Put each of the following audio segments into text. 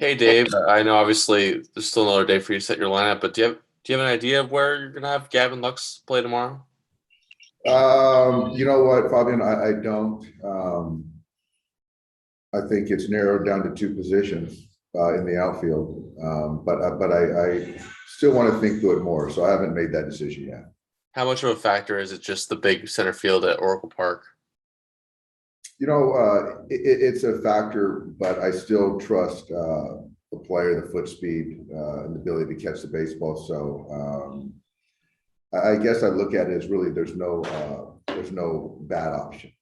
Hey Dave, I know obviously there's still another day for you to set your lineup, but do you have an idea of where you're gonna have Gavin Lux play tomorrow? You know what, Fabian, I don't. I think it's narrowed down to two positions in the outfield. But I still want to think through it more, so I haven't made that decision yet. How much of a factor is it just the big center field at Oracle Park? It's a factor, but I still trust the player, the foot speed, and the ability to catch the baseball. So I guess I look at it as really there's no bad option.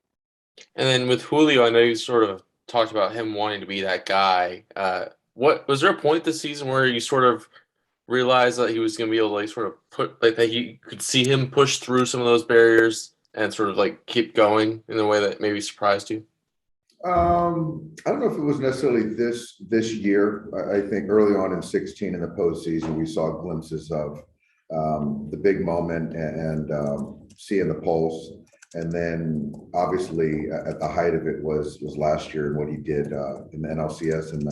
And then with Julio, I know you sort of talked about him wanting to be that guy. What was there a point this season where you sort of realized that he was going to be able to like sort of put like that you could see him push through some of those barriers and sort of like keep going in a way that maybe surprised you? I don't know if it was necessarily this year. I think early on in 16 in the postseason, we saw glimpses of the big moment and seeing the pulse. And then obviously at the height of it was last year and what he did in the NLCS and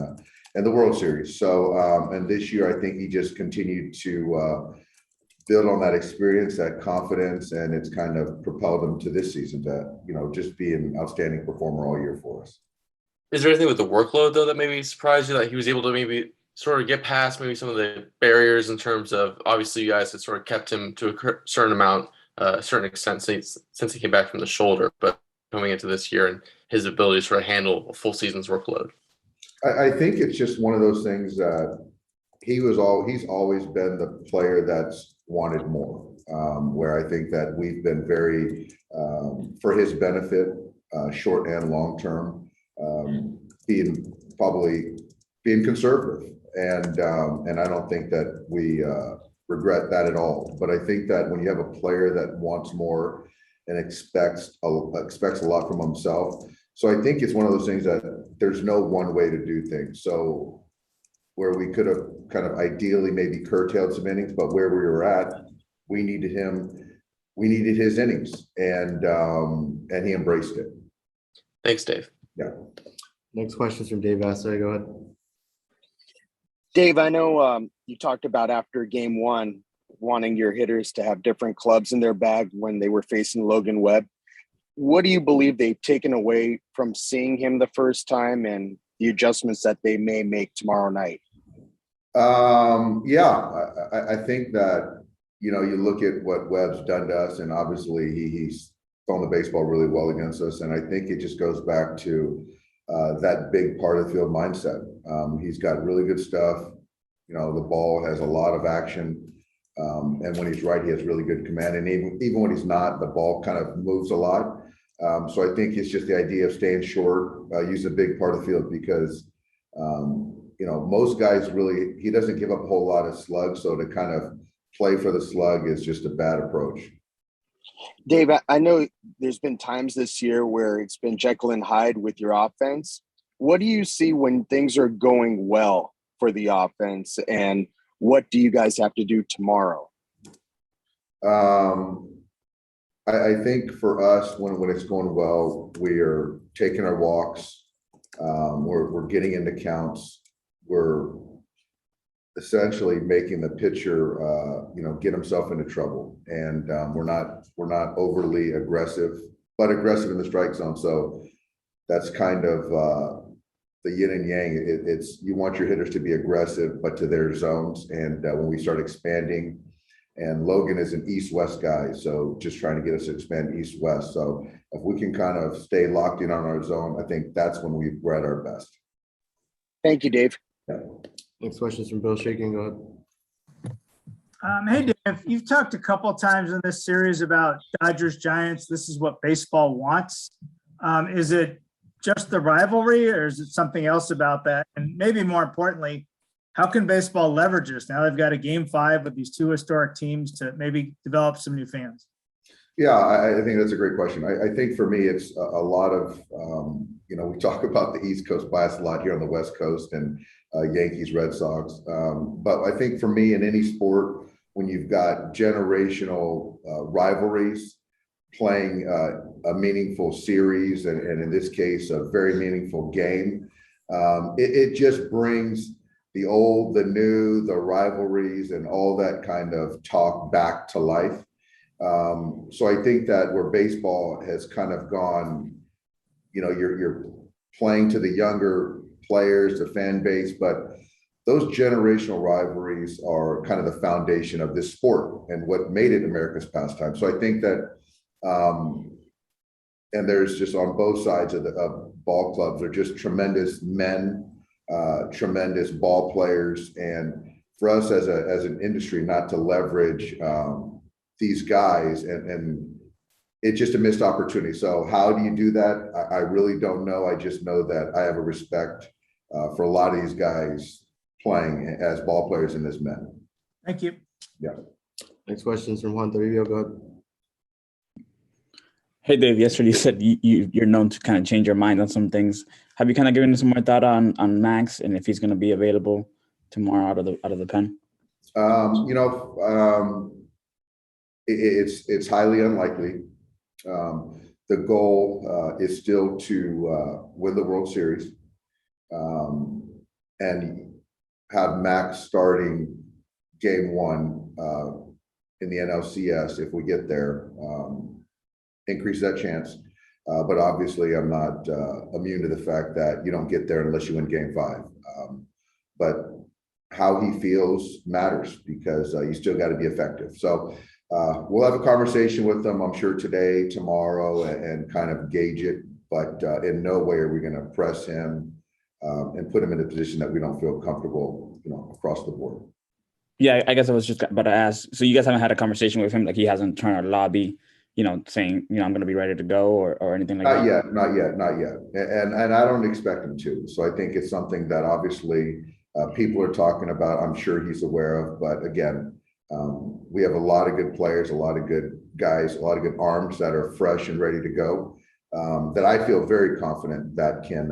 the World Series. So and this year I think he just continued to build on that experience, that confidence, and it's kind of propelled him to this season to just be an outstanding performer all year for us. Is there anything with the workload though that maybe surprised you that he was able to maybe sort of get past maybe some of the barriers in terms of obviously you guys had sort of kept him to a certain amount, a certain extent since he came back from the shoulder, but coming into this year and his ability to sort of handle a full season's workload? I think it's just one of those things that he's always been the player that's wanted more. Where I think that we've been very for his benefit, short and long term, being conservative, and I don't think that we regret that at all. But I think that when you have a player that wants more and expects a lot from himself, so I think it's one of those things that there's no one way to do things. So where we could have kind of ideally maybe curtailed some innings, but where we were at, we needed his innings, and he embraced it. Thanks, Dave. Yeah. Next question is from Dave Vassar. Go ahead. Dave, I know you talked about after game one, wanting your hitters to have different clubs in their bag when they were facing Logan Webb. What do you believe they've taken away from seeing him the first time and the adjustments that they may make tomorrow night? I think that, you look at what Webb's done to us, and obviously he's thrown the baseball really well against us. And I think it just goes back to that big part of the field mindset. He's got really good stuff. The ball has a lot of action. And when he's right, he has really good command. And even when he's not, the ball kind of moves a lot. So I think it's just the idea of staying short, use a big part of the field because, most guys really, he doesn't give up a whole lot of slugs. So to kind of play for the slug is just a bad approach. Dave, I know there's been times this year where it's been Jekyll and Hyde with your offense. What do you see when things are going well for the offense, and what do you guys have to do tomorrow? I think for us, when it's going well, we are taking our walks. We're getting into counts. We're essentially making the pitcher, get himself into trouble, and we're not overly aggressive, but aggressive in the strike zone. So that's kind of the yin and yang. It's you want your hitters to be aggressive, but to their zones. And when we start expanding, and Logan is an east-west guy, so just trying to get us to expand east-west. So if we can kind of stay locked in on our zone, I think that's when we're at our best. Thank you, Dave. Yeah. Next question is from Bill Shaking. Go ahead. Hey, Dave, you've talked a couple of times in this series about Dodgers Giants. This is what baseball wants. Is it just the rivalry, or is it something else about that? And maybe more importantly, how can baseball leverage this? Now they've got a game 5 with these two historic teams to maybe develop some new fans. Yeah, I think that's a great question. I think for me, it's a lot of, we talk about the East Coast bias a lot here on the West Coast and Yankees, Red Sox. But I think for me in any sport, when you've got generational rivalries playing a meaningful series, and in this case, a very meaningful game, it just brings the old, the new, the rivalries, and all that kind of talk back to life. So I think that where baseball has kind of gone, you're playing to the younger players, the fan base, but those generational rivalries are kind of the foundation of this sport and what made it America's pastime. So I think that, and there's just on both sides of ball clubs are just tremendous men, tremendous ball players, and for us as an industry not to leverage these guys, and it's just a missed opportunity. So how do you do that? I really don't know. I just know that I have a respect for a lot of these guys playing as ball players and as men. Thank you. Yeah. Next question is from Juan Toribio. Go ahead. Hey, Dave, yesterday you said you're known to kind of change your mind on some things. Have you kind of given some more thought on Max and if he's going to be available tomorrow out of the pen? It's highly unlikely. The goal is still to win the World Series and have Max starting game one in the NLCS if we get there. Increase that chance. But obviously I'm not immune to the fact that you don't get there unless you win game five. But how he feels matters because you still got to be effective. So we'll have a conversation with them, I'm sure today, tomorrow, and kind of gauge it. But in no way are we going to press him and put him in a position that we don't feel comfortable, across the board. Yeah, I guess I was just about to ask. So you guys haven't had a conversation with him, like he hasn't turned a lobby, saying, I'm going to be ready to go or anything like that? Not yet. And I don't expect him to. So I think it's something that obviously people are talking about. I'm sure he's aware of. But again, we have a lot of good players, a lot of good guys, a lot of good arms that are fresh and ready to go that I feel very confident that can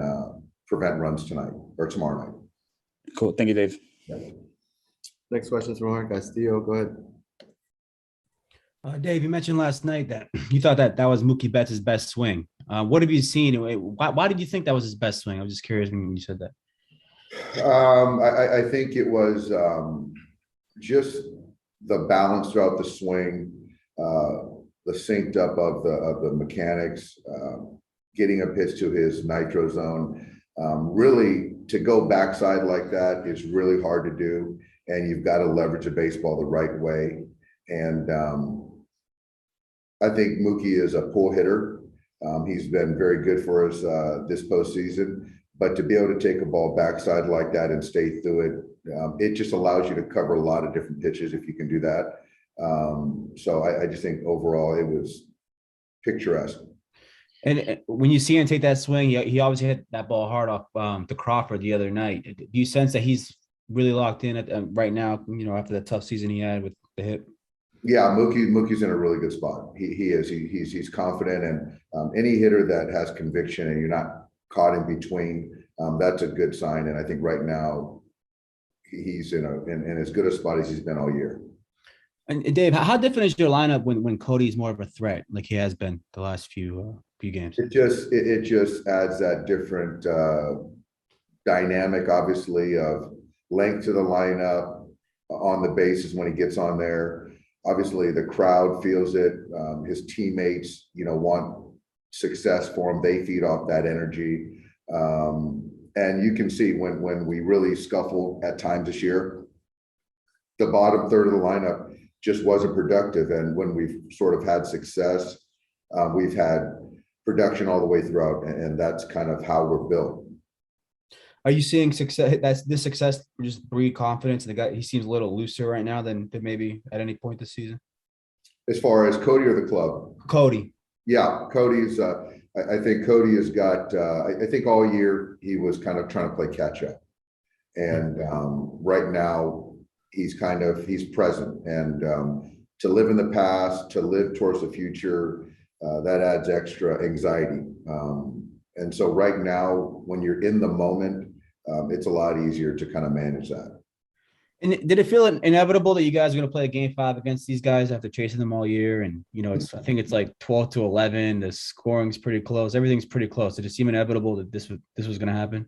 prevent runs tonight or tomorrow night. Cool. Thank you, Dave. Yeah. Next question is from Juan Castillo. Go ahead. Dave, you mentioned last night that you thought that was Mookie Betts' best swing. What have you seen? Why did you think that was his best swing? I was just curious when you said that. I think it was just the balance throughout the swing, the synced up of the mechanics, getting a pitch to his nitro zone. Really, to go backside like that is really hard to do, and you've got to leverage a baseball the right way. And I think Mookie is a pull hitter. He's been very good for us this postseason. But to be able to take a ball backside like that and stay through it, it just allows you to cover a lot of different pitches if you can do that. So I just think overall it was picturesque. And when you see him take that swing, he obviously hit that ball hard off to Crawford the other night. Do you sense that he's really locked in at right now, after the tough season he had with the hip? Yeah, Mookie's in a really good spot. He is. He's confident, and any hitter that has conviction and you're not caught in between, that's a good sign. And I think right now he's in as good a spot as he's been all year. And Dave, how different is your lineup when Cody's more of a threat, like he has been the last few games? It just adds that different dynamic, obviously, of length to the lineup on the bases when he gets on there. Obviously, the crowd feels it. His teammates, want success for him. They feed off that energy. And you can see when we really scuffled at times this year, the bottom third of the lineup just wasn't productive. And when we've sort of had success, we've had production all the way throughout. And that's kind of how we're built. Are you seeing success? This success just breed confidence in the guy? He seems a little looser right now than maybe at any point this season. As far as Cody or the club? Cody. Yeah, Cody's. I think Cody has got. I think all year he was kind of trying to play catch up, and right now he's present, and to live in the past, to live towards the future, that adds extra anxiety. And so right now, when you're in the moment, it's a lot easier to kind of manage that. And did it feel inevitable that you guys are going to play a game 5 against these guys after chasing them all year? And, I think it's like 12-11. The scoring's pretty close. Everything's pretty close. Did it seem inevitable that this was going to happen?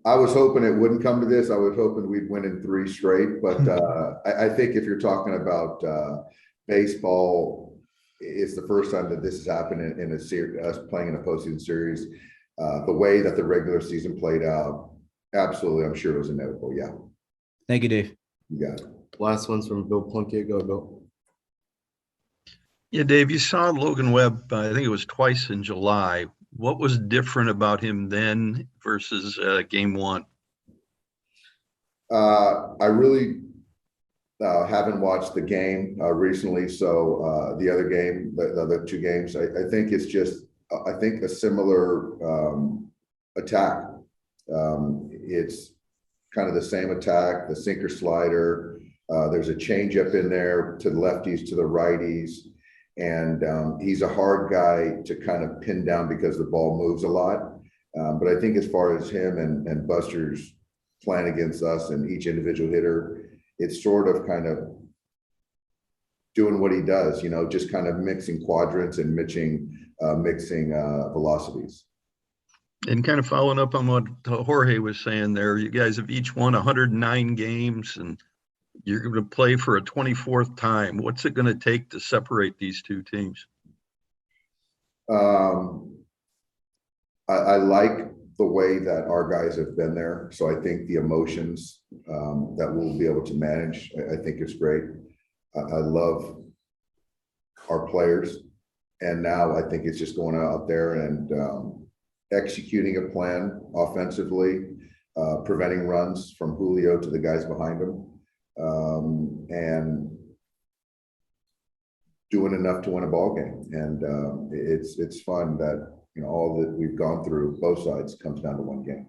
I was hoping it wouldn't come to this. I was hoping we'd win in 3 straight, but I think if you're talking about baseball, it's the first time that this has happened in a series, us playing in a postseason series. The way that the regular season played out, absolutely, I'm sure it was inevitable. Yeah, Thank you, Dave. you got it. Last one's from Bill Plunkett. Go, Bill. Yeah, Dave, you saw Logan Webb, I think it was twice in July. What was different about him then versus game one? I really haven't watched the game recently, so the other game, the other 2 games, I think it's just, I think a similar attack. It's kind of the same attack, the sinker slider. There's a changeup in there to the lefties, to the righties. And he's a hard guy to kind of pin down because the ball moves a lot. But I think as far as him and Buster's plan against us and each individual hitter, it's sort of kind of doing what he does, you know, just kind of mixing quadrants and mixing velocities. And kind of following up on what Jorge was saying there, you guys have each won 109 games and you're going to play for a 24th time. What's it going to take to separate these 2 teams? I like the way that our guys have been there. So I think the emotions that we'll be able to manage, I think is great. I love our players. And now I think it's just going out there and executing a plan offensively, preventing runs from Julio to the guys behind him. And doing enough to win a ball game. And it's fun that, you know, all that we've gone through, both sides, comes down to 1 game.